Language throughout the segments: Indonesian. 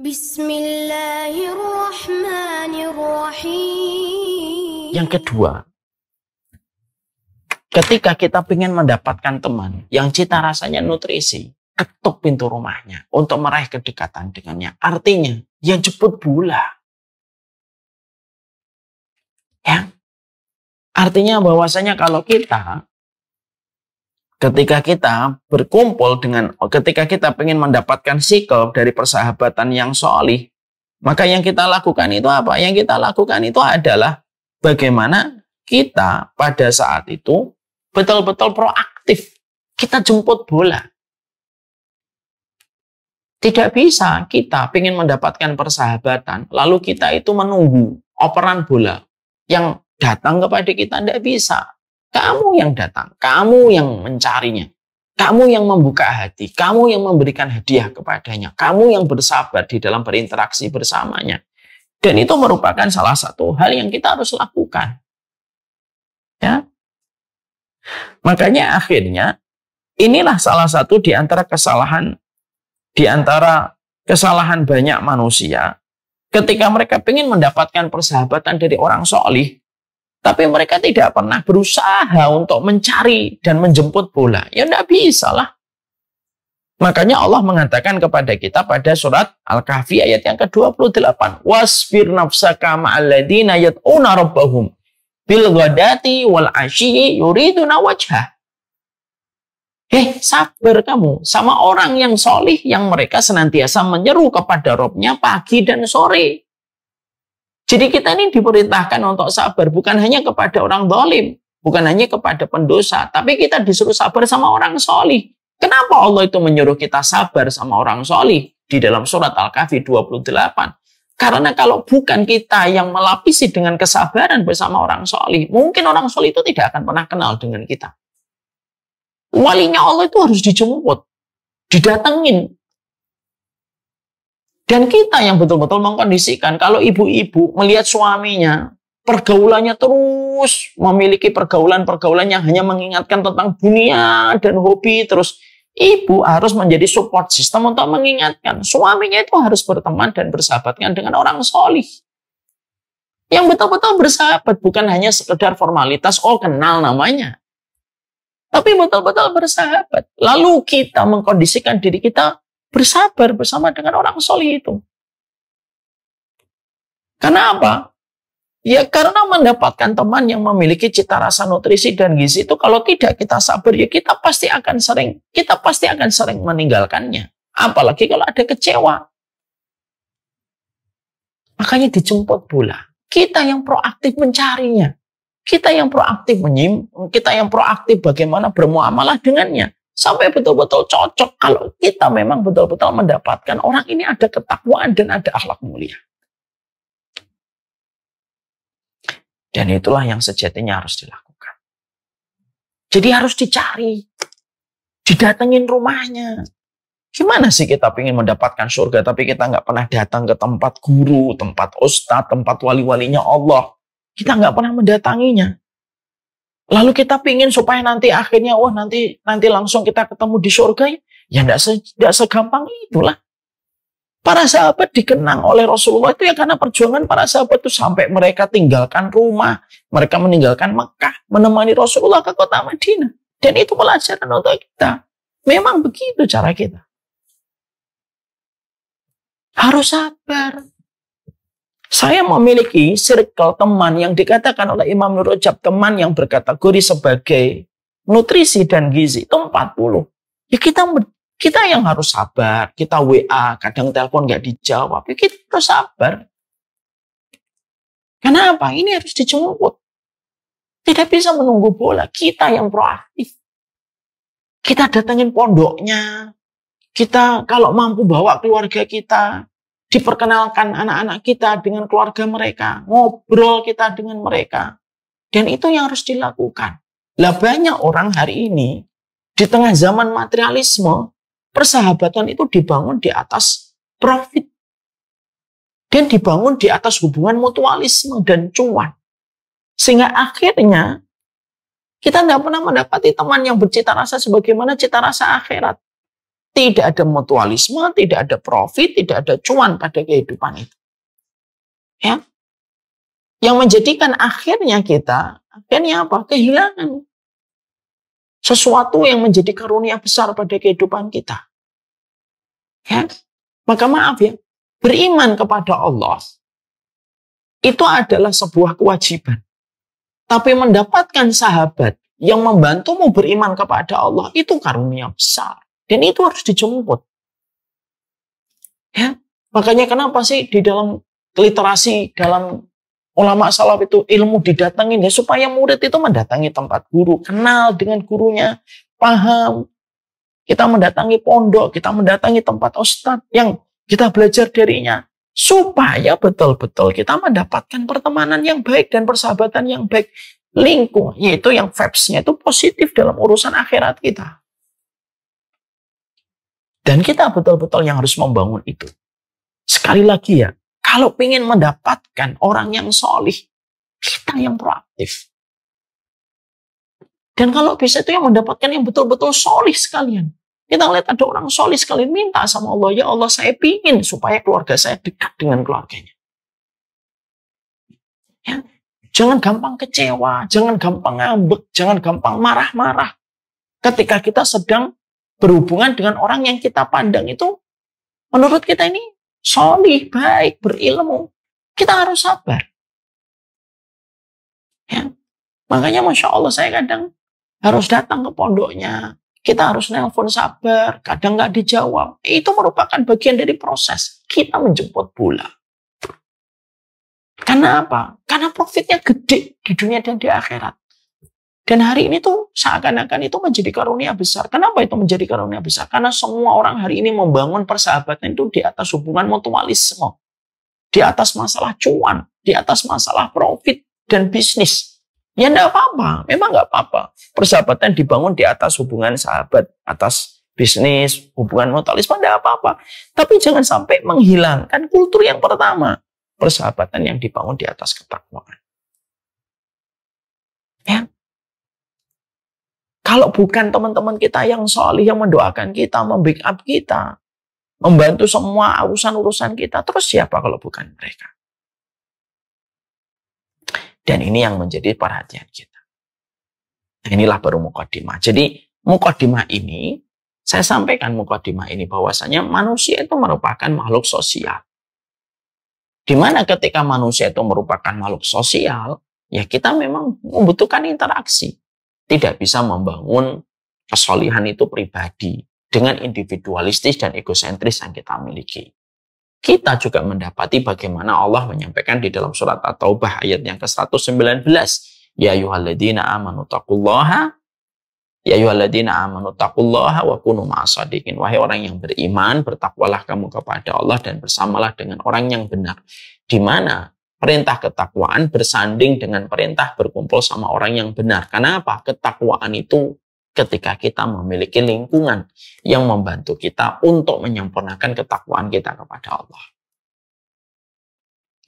Bismillahirrahmanirrahim. Yang kedua, ketika kita ingin mendapatkan teman yang cita rasanya nutrisi, ketuk pintu rumahnya untuk meraih kedekatan dengannya. Artinya, yang jemput bola. Ya. Artinya bahwasanya kalau ketika kita berkumpul ketika kita ingin mendapatkan sikap dari persahabatan yang sholih, maka yang kita lakukan itu apa? Yang kita lakukan itu adalah bagaimana kita pada saat itu betul-betul proaktif. Kita jemput bola. Tidak bisa kita ingin mendapatkan persahabatan, lalu kita itu menunggu operan bola yang datang kepada kita. Tidak bisa. Kamu yang datang, kamu yang mencarinya, kamu yang membuka hati, kamu yang memberikan hadiah kepadanya, kamu yang bersabar di dalam berinteraksi bersamanya. Dan itu merupakan salah satu hal yang kita harus lakukan. Ya. Makanya akhirnya inilah salah satu di antara kesalahan banyak manusia ketika mereka ingin mendapatkan persahabatan dari orang sholih, tapi mereka tidak pernah berusaha untuk mencari dan menjemput bola. Ya tidak bisa lah. Makanya Allah mengatakan kepada kita pada surat Al-Kahfi ayat yang ke-28. Wasfir nafsaka ma'alladina yad'una rabbahum bil ghadati wal asyi yuriduna wajhah. Sabar kamu sama orang yang sholih yang mereka senantiasa menyeru kepada Rabb-nya pagi dan sore. Jadi kita ini diperintahkan untuk sabar bukan hanya kepada orang zalim, bukan hanya kepada pendosa, tapi kita disuruh sabar sama orang sholih. Kenapa Allah itu menyuruh kita sabar sama orang sholih di dalam surat Al-Kahfi 28? Karena kalau bukan kita yang melapisi dengan kesabaran bersama orang sholih, mungkin orang sholih itu tidak akan pernah kenal dengan kita. Walinya Allah itu harus dijemput, didatengin. Dan kita yang betul-betul mengkondisikan, kalau ibu-ibu melihat suaminya, pergaulannya terus memiliki pergaulan-pergaulan yang hanya mengingatkan tentang dunia dan hobi, terus ibu harus menjadi support system untuk mengingatkan. Suaminya itu harus berteman dan bersahabatkan dengan orang sholih. Yang betul-betul bersahabat, bukan hanya sekedar formalitas, oh kenal namanya. Tapi betul-betul bersahabat. Lalu kita mengkondisikan diri kita bersabar bersama dengan orang sholih itu. Karena apa? Ya karena mendapatkan teman yang memiliki cita rasa nutrisi dan gizi itu kalau tidak kita sabar ya kita pasti akan sering meninggalkannya. Apalagi kalau ada kecewa. Makanya dijemput bola. Kita yang proaktif mencarinya. Kita yang proaktif kita yang proaktif bagaimana bermuamalah dengannya. Sampai betul-betul cocok kalau kita memang betul-betul mendapatkan orang ini ada ketakwaan dan ada akhlak mulia. Dan itulah yang sejatinya harus dilakukan. Jadi harus dicari. Didatengin rumahnya. Gimana sih kita ingin mendapatkan surga tapi kita nggak pernah datang ke tempat guru, tempat ustadz, tempat wali-walinya Allah. Kita nggak pernah mendatanginya. Lalu kita pingin supaya nanti akhirnya, nanti langsung kita ketemu di surga. Ya tidak segampang itulah. Para sahabat dikenang oleh Rasulullah itu ya karena perjuangan para sahabat itu sampai mereka tinggalkan rumah. Mereka meninggalkan Mekah, menemani Rasulullah ke kota Madinah. Dan itu pelajaran untuk kita. Memang begitu cara kita. Harus sabar. Saya memiliki circle teman yang dikatakan oleh Imam Nur Rajab teman yang berkategori sebagai nutrisi dan gizi itu 40. Ya kita yang harus sabar. Kita WA, kadang telepon nggak dijawab. Ya kita harus sabar. Kenapa? Ini harus dijemput. Tidak bisa menunggu bola. Kita yang proaktif. Kita datangin pondoknya. Kita kalau mampu bawa keluarga kita. Diperkenalkan anak-anak kita dengan keluarga mereka. Ngobrol kita dengan mereka. Dan itu yang harus dilakukan. Lah banyak orang hari ini, di tengah zaman materialisme, persahabatan itu dibangun di atas profit. Dan dibangun di atas hubungan mutualisme dan cuan. Sehingga akhirnya, kita tidak pernah mendapati teman yang bercita rasa sebagaimana cita rasa akhirat. Tidak ada mutualisme, tidak ada profit, tidak ada cuan pada kehidupan itu. Ya. Yang menjadikan akhirnya apa? Kehilangan sesuatu yang menjadi karunia besar pada kehidupan kita. Ya. Maka maaf ya, beriman kepada Allah itu adalah sebuah kewajiban. Tapi mendapatkan sahabat yang membantumu beriman kepada Allah itu karunia besar. Dan itu harus dijemput. Ya. Makanya kenapa sih di dalam literasi, dalam ulama salaf itu ilmu didatengin ya supaya murid itu mendatangi tempat guru, kenal dengan gurunya, paham. Kita mendatangi pondok, kita mendatangi tempat ustadz yang kita belajar darinya. Supaya betul-betul kita mendapatkan pertemanan yang baik dan persahabatan yang baik. Lingkungan, yaitu yang vibes-nya itu positif dalam urusan akhirat kita. Dan kita betul-betul yang harus membangun itu. Sekali lagi ya, kalau ingin mendapatkan orang yang solih, kita yang proaktif. Dan kalau bisa itu yang mendapatkan yang betul-betul solih sekalian. Kita lihat ada orang solih sekalian minta sama Allah, ya Allah saya pingin supaya keluarga saya dekat dengan keluarganya. Ya. Jangan gampang kecewa, jangan gampang ngambek, jangan gampang marah-marah. Ketika kita sedang berhubungan dengan orang yang kita pandang itu, menurut kita ini solih, baik, berilmu. Kita harus sabar. Ya. Makanya Masya Allah saya kadang harus datang ke pondoknya. Kita harus nelpon sabar, kadang nggak dijawab. Itu merupakan bagian dari proses. Kita menjemput bola. Karena apa? Karena profitnya gede di dunia dan di akhirat. Dan hari ini tuh seakan-akan itu menjadi karunia besar. Kenapa itu menjadi karunia besar? Karena semua orang hari ini membangun persahabatan itu di atas hubungan mutualisme. Di atas masalah cuan. Di atas masalah profit dan bisnis. Ya enggak apa-apa. Memang enggak apa-apa. Persahabatan dibangun di atas hubungan sahabat. Atas bisnis, hubungan mutualisme, enggak apa-apa. Tapi jangan sampai menghilangkan kultur yang pertama. Persahabatan yang dibangun di atas ketakwaan. Ya. Kalau bukan teman-teman kita yang solih, yang mendoakan kita, membackup kita, membantu semua urusan-urusan kita, terus siapa kalau bukan mereka? Dan ini yang menjadi perhatian kita. Inilah baru mukaddimah. Jadi mukaddimah ini, saya sampaikan mukaddimah ini bahwasanya manusia itu merupakan makhluk sosial. Di mana ketika manusia itu merupakan makhluk sosial, ya kita memang membutuhkan interaksi. Tidak bisa membangun kesolihan itu pribadi dengan individualistis dan egosentris yang kita miliki. Kita juga mendapati bagaimana Allah menyampaikan di dalam surat At-Taubah ayat yang ke-119. Ya ayyuhalladzina amanu taqullaha wa kunu ma'as-shadiqin. Wahai orang yang beriman, bertakwalah kamu kepada Allah dan bersamalah dengan orang yang benar. Di mana perintah ketakwaan bersanding dengan perintah berkumpul sama orang yang benar. Karena apa? Ketakwaan itu ketika kita memiliki lingkungan yang membantu kita untuk menyempurnakan ketakwaan kita kepada Allah.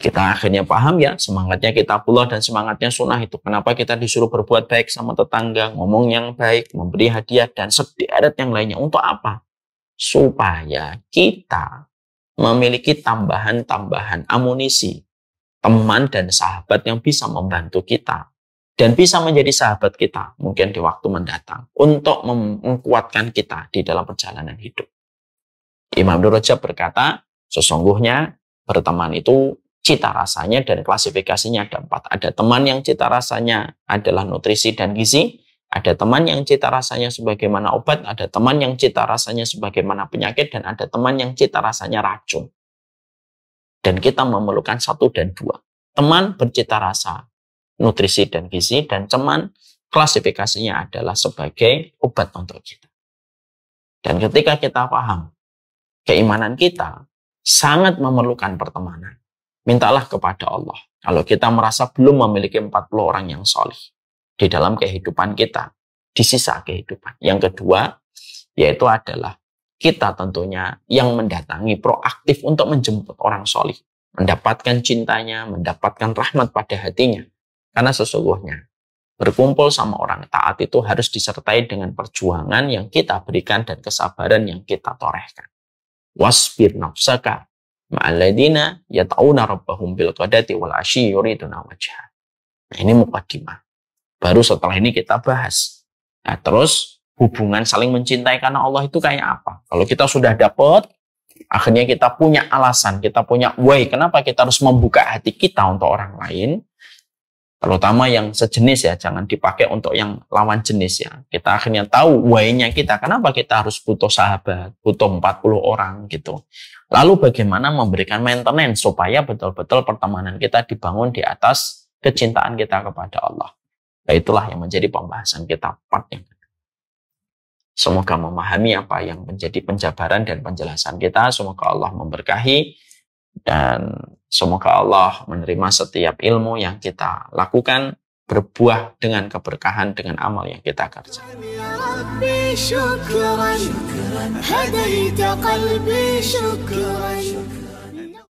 Kita akhirnya paham ya, semangatnya kitabullah dan semangatnya sunnah itu. Kenapa kita disuruh berbuat baik sama tetangga, ngomong yang baik, memberi hadiah, dan sederet yang lainnya. Untuk apa? Supaya kita memiliki tambahan-tambahan amunisi, teman dan sahabat yang bisa membantu kita dan bisa menjadi sahabat kita mungkin di waktu mendatang untuk menguatkan kita di dalam perjalanan hidup. Imam Ibnu Rajab berkata, sesungguhnya berteman itu cita rasanya dan klasifikasinya ada 4. Ada teman yang cita rasanya adalah nutrisi dan gizi, ada teman yang cita rasanya sebagaimana obat, ada teman yang cita rasanya sebagaimana penyakit, dan ada teman yang cita rasanya racun. Dan kita memerlukan 1 dan 2. Teman bercita rasa nutrisi dan gizi, dan teman klasifikasinya adalah sebagai obat untuk kita. Dan ketika kita paham keimanan kita sangat memerlukan pertemanan, mintalah kepada Allah. Kalau kita merasa belum memiliki 40 orang yang solih di dalam kehidupan kita, di sisa kehidupan. Yang kedua, yaitu adalah kita tentunya yang mendatangi proaktif untuk menjemput orang solih. Mendapatkan cintanya, mendapatkan rahmat pada hatinya. Karena sesungguhnya Berkumpul sama orang taat itu harus disertai dengan perjuangan yang kita berikan dan kesabaran yang kita torehkan. Wasbir nafsaka ma'alladina yata'una rabbahum bil qadati wal asyi yuriduna wajha. Nah, ini muqaddimah. Baru setelah ini kita bahas. Nah, terus hubungan saling mencintai karena Allah itu kayak apa? Kalau kita sudah dapat, akhirnya kita punya alasan, kita punya why, kenapa kita harus membuka hati kita untuk orang lain, terutama yang sejenis ya, jangan dipakai untuk yang lawan jenis ya. Kita akhirnya tahu why-nya kita, kenapa kita harus butuh sahabat, butuh 40 orang gitu. Lalu bagaimana memberikan maintenance supaya betul-betul pertemanan kita dibangun di atas kecintaan kita kepada Allah. Nah, itulah yang menjadi pembahasan kita part yang kedua. Semoga memahami apa yang menjadi penjabaran dan penjelasan kita. Semoga Allah memberkahi dan semoga Allah menerima setiap ilmu yang kita lakukan berbuah dengan keberkahan dengan amal yang kita kerjakan. يا ربي شكرا هديت قلبي شكرا